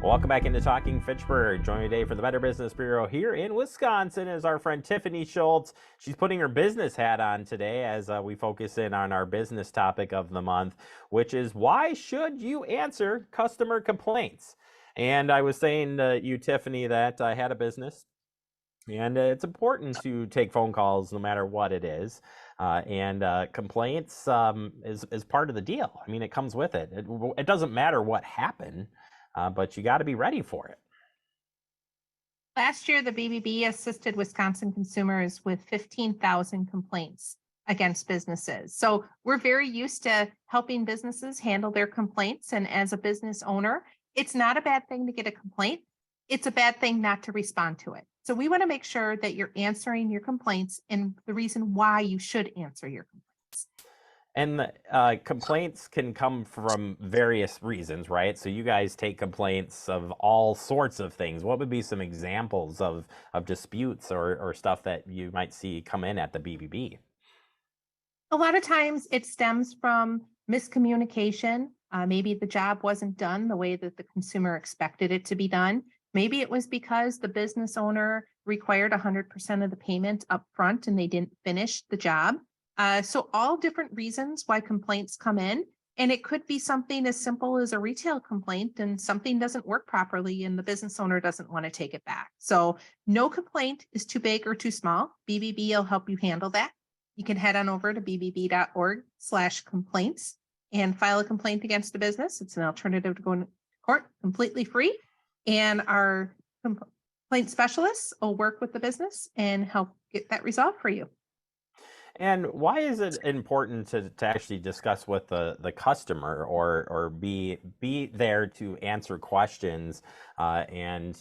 Welcome back into Talking Fitchburg. Joining today for the Better Business Bureau here in Wisconsin is our friend Tiffany Schultz. She's putting her business hat on today as we focus in on our business topic of the month, which is why should you answer customer complaints? And I was saying to you, Tiffany, that I had a business. And it's important to take phone calls no matter what it is. And complaints is part of the deal. I mean, it comes with it. It doesn't matter what happened, but you got to be ready for it. Last year, the BBB assisted Wisconsin consumers with 15,000 complaints against businesses. So we're very used to helping businesses handle their complaints. And as a business owner, it's not a bad thing to get a complaint. It's a bad thing not to respond to it. So we want to make sure that you're answering your complaints and the reason why you should answer your complaints. And complaints can come from various reasons, right? So you guys take complaints of all sorts of things. What would be some examples of disputes or stuff that you might see come in at the BBB? A lot of times it stems from miscommunication. Maybe the job wasn't done the way that the consumer expected it to be done. Maybe it was because the business owner required 100% of the payment up front and they didn't finish the job. So all different reasons why complaints come in. And it could be something as simple as a retail complaint and something doesn't work properly and the business owner doesn't want to take it back. So no complaint is too big or too small. BBB will help you handle that. You can head on over to bbb.org/complaints and file a complaint against the business. It's an alternative to going to court, completely free. And our complaint specialists will work with the business and help get that resolved for you. And why is it important to actually discuss with the customer or be there to answer questions and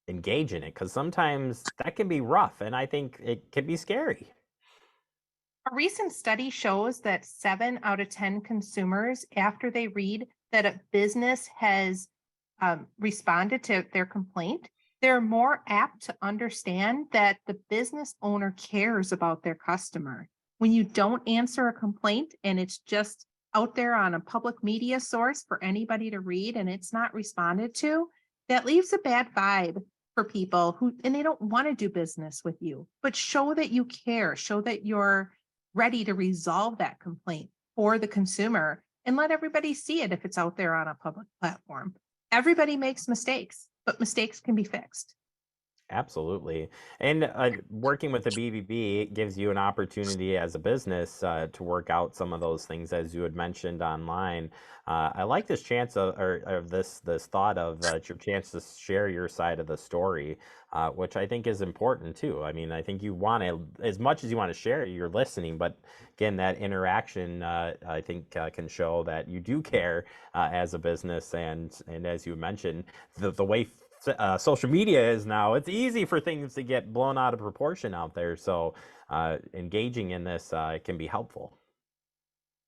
engage in it? Because sometimes that can be rough, and I think it can be scary. A recent study shows that 7 out of 10 consumers, after they read that a business has responded to their complaint, they're more apt to understand that the business owner cares about their customer. When you don't answer a complaint and it's just out there on a public media source for anybody to read and it's not responded to, that leaves a bad vibe for people and they don't want to do business with you. But show that you care, show that you're ready to resolve that complaint for the consumer and let everybody see it if it's out there on a public platform. Everybody makes mistakes, but mistakes can be fixed. Absolutely. And working with the BBB gives you an opportunity as a business to work out some of those things, as you had mentioned online. I like this chance of this thought of your chance to share your side of the story, which I think is important too. I mean, I think you want to, as much as you want to share it, you're listening. But again, that interaction, I think, can show that you do care as a business. And as you mentioned, the way social media is now, it's easy for things to get blown out of proportion out there. So engaging in this can be helpful.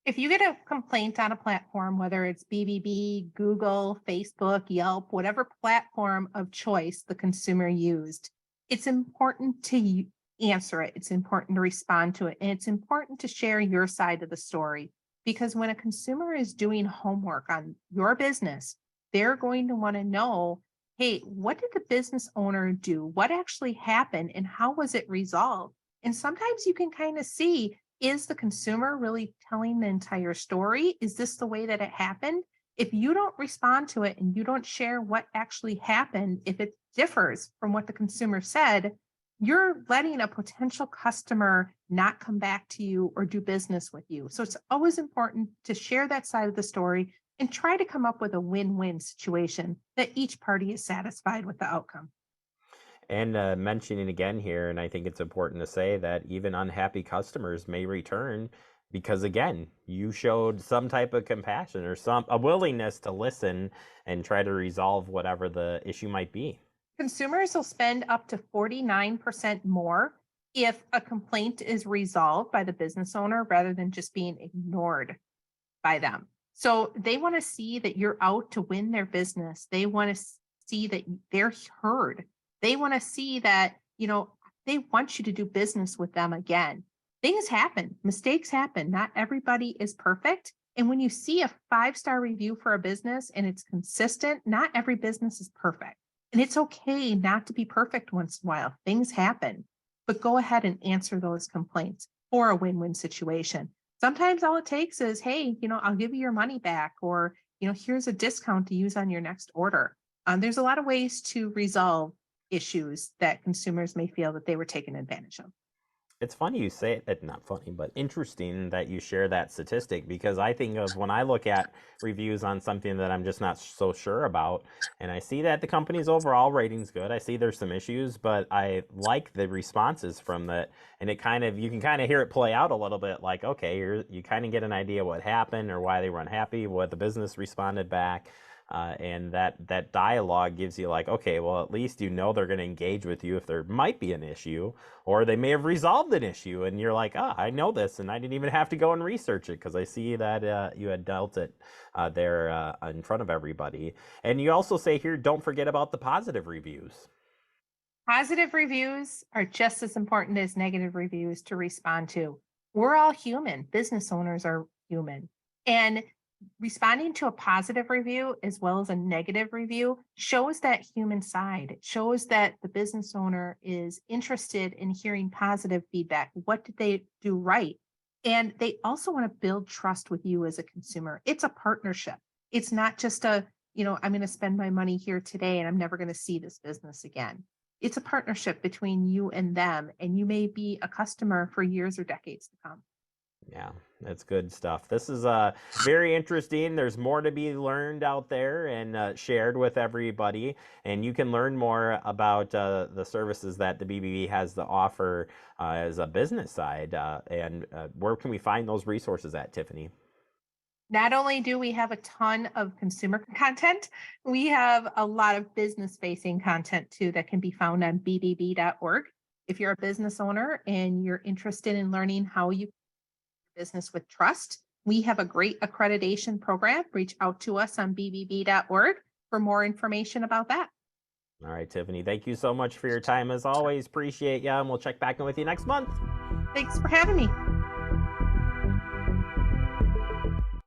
If you get a complaint on a platform, whether it's BBB, Google, Facebook, Yelp, whatever platform of choice the consumer used, it's important to answer it. It's important to respond to it. And it's important to share your side of the story, because when a consumer is doing homework on your business, they're going to want to know, hey, what did the business owner do? What actually happened and how was it resolved? And sometimes you can kind of see, is the consumer really telling the entire story? Is this the way that it happened? If you don't respond to it and you don't share what actually happened, if it differs from what the consumer said, you're letting a potential customer not come back to you or do business with you. So it's always important to share that side of the story and try to come up with a win-win situation that each party is satisfied with the outcome. And mentioning again here, and I think it's important to say that even unhappy customers may return because, again, you showed some type of compassion or a willingness to listen and try to resolve whatever the issue might be. Consumers will spend up to 49% more if a complaint is resolved by the business owner rather than just being ignored by them. So they want to see that you're out to win their business. They want to see that they're heard. They want to see that, they want you to do business with them again. Things happen, mistakes happen. Not everybody is perfect. And when you see a 5-star review for a business and it's consistent, not every business is perfect. And it's okay not to be perfect once in a while. Things happen, but go ahead and answer those complaints for a win-win situation. Sometimes all it takes is, hey, I'll give you your money back, or, here's a discount to use on your next order. There's a lot of ways to resolve issues that consumers may feel that they were taken advantage of. It's funny you say it, not funny, but interesting that you share that statistic because I think of when I look at reviews on something that I'm just not so sure about, and I see that the company's overall rating's good. I see there's some issues, but I like the responses from that, and you can kind of hear it play out a little bit. Like, okay, you kind of get an idea what happened or why they were unhappy, what the business responded back. And that dialogue gives you like, okay, well, at least they're going to engage with you if there might be an issue, or they may have resolved an issue, and you're like, I know this, and I didn't even have to go and research it because I see that you had dealt it there in front of everybody. And you also say here, don't forget about the positive reviews. Positive reviews are just as important as negative reviews to respond to. We're all human. Business owners are human. And responding to a positive review as well as a negative review shows that human side. It shows that the business owner is interested in hearing positive feedback. What did they do right? And they also want to build trust with you as a consumer. It's a partnership. It's not just I'm going to spend my money here today and I'm never going to see this business again. It's a partnership between you and them, and you may be a customer for years or decades to come. Yeah, that's good stuff. This is very interesting. There's more to be learned out there and shared with everybody. And you can learn more about the services that the BBB has to offer as a business side. And where can we find those resources at, Tiffany? Not only do we have a ton of consumer content, we have a lot of business facing content too that can be found on bbb.org. If you're a business owner and you're interested in learning how you business with trust, we have a great accreditation program. Reach out to us on bbb.org for more information about that. All right, Tiffany, thank you so much for your time as always. Appreciate you. And we'll check back in with you next month. Thanks for having me.